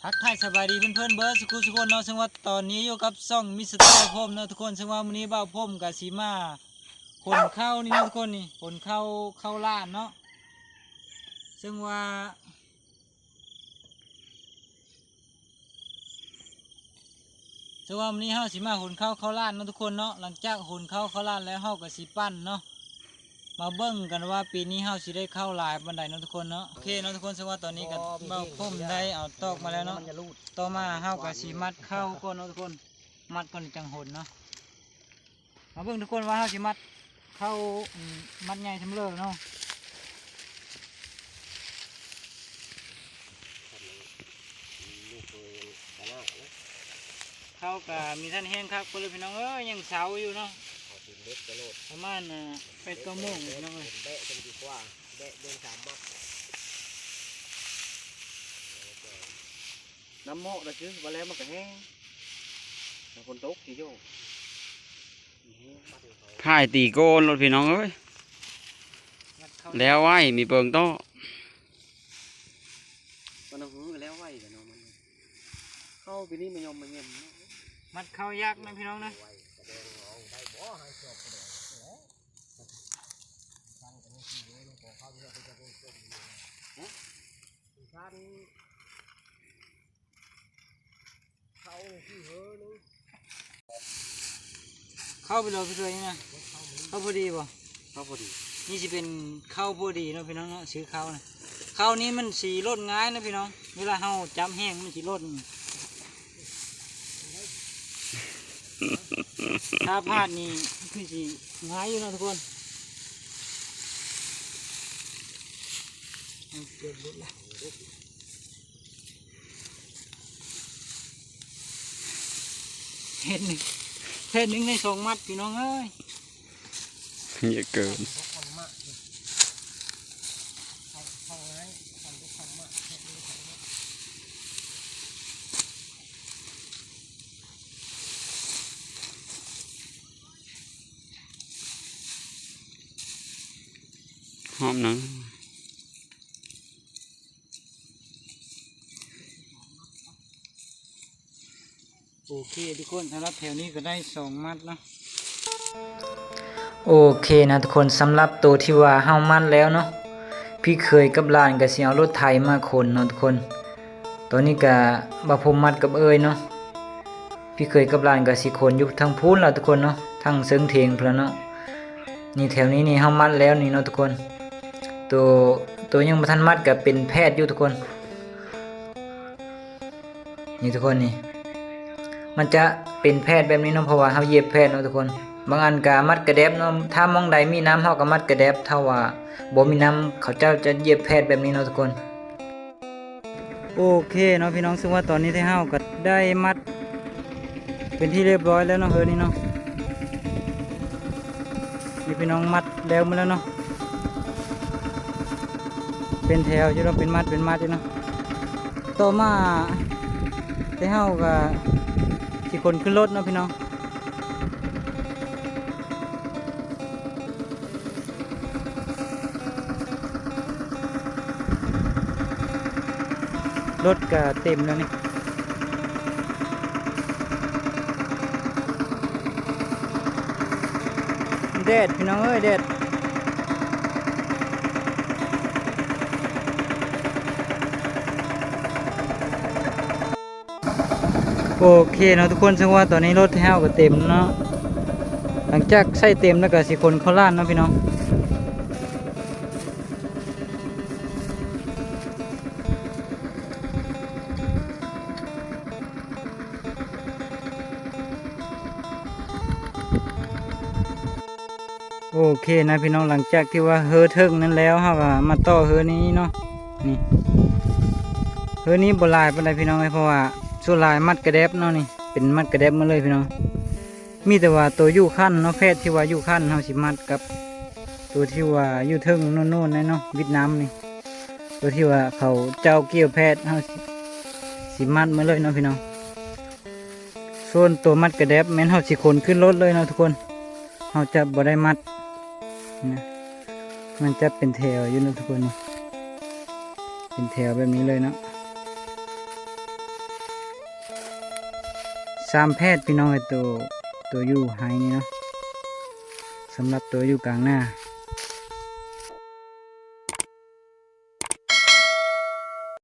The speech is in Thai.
ทักทายสบายดีเพื่อนๆเบิร์ดสุขุสุคนเนาะซึ่งว่าตอนนี้อยู่กับซ่องมิสเตอร์พรมเนาะทุกคนซึ่งว่าวันนี้บ่าวพรมกับสีมาขนเข้านี่เนาะทุกคนนี่ขนเข้าล้านเนาะซึ่งว่าวันนี้เฮาสีมาขนเข้าล้านเนาะทุกคนเนาะหลังจากขนเข้าล้านแล้วเฮากับสีปั้นเนาะมาเบิ่งกันว่าปีนี้เฮาสิได้เข้าหลายบันไดเนาะทุกคนเนาะโอเคเนาะทุกคนซึ่งว่าตอนนี้ก็บ่าวพรมได้เอาตอกมาแล้วเนาะต่อมาเฮากับสีมัดเข้าก่อนเนาะทุกคนมัดก่อนจังหนเนาะมาเบิ่งทุกคนว่าเฮาสิมัดเข้ามัดใหญ่ทำเลิกเนาะเข้ากับมีท่านแห้งครับคนเลยพี่น้องยังเสาอยู่เนาะประมาณเป็ดกระโมงพี่น้องเลยแบะจนดีกว่าแบะเดินสามมัดน้ำโมกนะchứ vàแล้วมันก็แห้งคนตกกี่โยถ่ายตีโกนรถพี่น้องเอ้ยแล้วไว้มีเปิงโต๊ะมันเอาหื้อแล้วไว้กันเนาะมันเข้าไปนี่มันยอมมันเงียบมัดเข้ายากนะพี่น้องนะเข้าไปเลยพี่เลยนะเข้าพอดีป่ะเข้าพอดีนี่จะเป็นเข้าพอดีนะพี่น้องเนาะซื้อเข้านะเข้านี้มันสีรดง่ายนะพี่น้องเวลาเฮาจับแห้งมันสีรดถ้าพลาดนี่คือสีง่ายอยู่นะทุกคนเห็นหนึ่งในสองมัดพี่น้องเอ้ยเยอะเกินหอมนะโอเคทุกคนสำหรับแถวนี้ก็ได้2 มัดเนาะโอเคนะทุกคนสำหรับตัวที่ว่าเฮามัดแล้วเนาะพี่เคยกับหลานก็สิเอารถไถมาขนเนาะทุกคนตัวนี้ก็บ่พรมมัดกับเอ้ยเนาะพี่เคยกับหลานก็สิขนอยู่ทั้งพูนล่ะทุกคนเนาะทั้งเซิงเถียงพุ่นเนาะนี่แถวนี้นี่เฮามัดแล้วนี่เนาะทุกคนตัวยังบ่ทันมัดก็เป็นแพทย์อยู่ทุกคนนี่ทุกคนนี่มันจะเป็นแพทย์แบบนี้เนาะเพราะว่าเฮาเย็บแพทย์เนาะทุกคนบางอันก็มัดกระแดบเนาะถ้ามองใดมีน้ำเฮาก็มัดกระแดบถ้าว่าบ่มีน้ำเขาเจ้าจะเย็บแพทย์แบบนี้เนาะทุกคนโอเคเนาะพี่น้องซึ่งว่าตอนนี้ที่เฮาก็ได้มัดเป็นที่เรียบร้อยแล้วเนาะเฮ้ยนี่เนาะนี่พี่น้องมัดแล้วมาแล้วเนาะเป็นแถวอยู่เนาะเป็นมัดอยู่เนาะต่อมาที่เฮาก็สิคนขึ้นรถเนาะพี่น้องรถก็เต็มแล้วนี่แดดพี่น้องเอ้ยแดดโอเคเนาะทุกคนซึ่งว่าตอนนี้รถแถวก็เต็มเนาะหลังจากใส่เต็มแล้วก็สิคนเข้าล้านเนาะพี่น้องโอเคนะพี่น้องหลังจากที่ว่าเฮอเทิงนั้นแล้วเฮาก็มาต่อเฮอนี้เนาะนี่เฮอนี้บ่ลายปานใดพี่น้องเพราะว่าส่วนลายมัดกระแดบเนาะนี่เป็นมัดกระแดบมาเลยพี่น้องมีแต่ว่าตัวยู่ขั้นเนาะแพทย์ที่ว่ายู่ขั้นเฮาสิมัดกับตัวที่ว่ายู่เทิงโน่นๆเนาะวิดน้ำนี่ตัวที่ว่าเขาเจ้าเกี่ยวแพทย์เฮาสิมัดมาเลยเนาะพี่น้องส่วนตัวมัดกระแดบแม่นเฮาสิขนขึ้นรถเลยเนาะทุกคนเฮาจะบ่ได้มัดนะมันจะเป็นแถวอยู่นะทุกคนนี่เป็นแถวแบบนี้เลยเนาะ 3 แพทย์พี่น้องไอ้ตัวอยู่ไฮนี่เนาะสำหรับตัวอยู่กลางหน้า